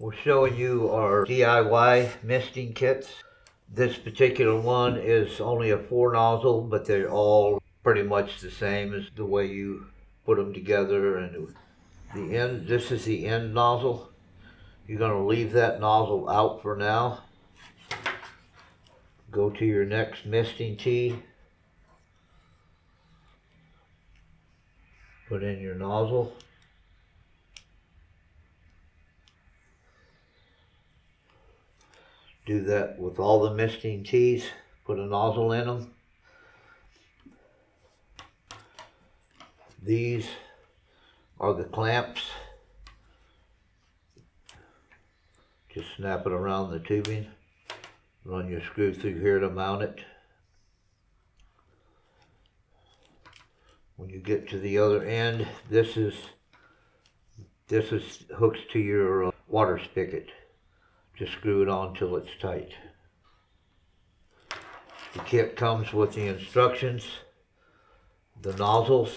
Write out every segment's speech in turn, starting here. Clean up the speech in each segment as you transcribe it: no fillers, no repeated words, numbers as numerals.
We're showing you our DIY misting kits. This particular one is only a 4 nozzle, but they're all pretty much the same as the way you put them together. And the end, this is the end nozzle. You're going to leave that nozzle out for now. Go to your next misting tee. Put in your nozzle. Do that with all the misting tees. Put a nozzle in them. These are the clamps. Just snap it around the tubing. Run your screw through here to mount it. When you get to the other end, this is hooks to your water spigot. Just screw it on till it's tight. The kit comes with the instructions, the nozzles,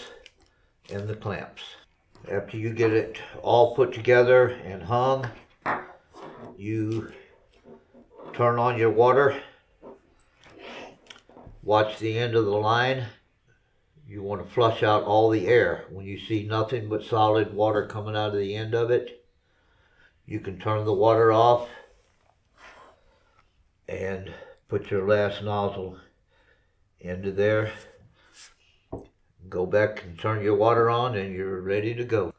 and the clamps. After you get it all put together and hung, you turn on your water. Watch the end of the line. You want to flush out all the air. When you see nothing but solid water coming out of the end of it, you can turn the water off and put your last nozzle into there. Go back and turn your water on and you're ready to go.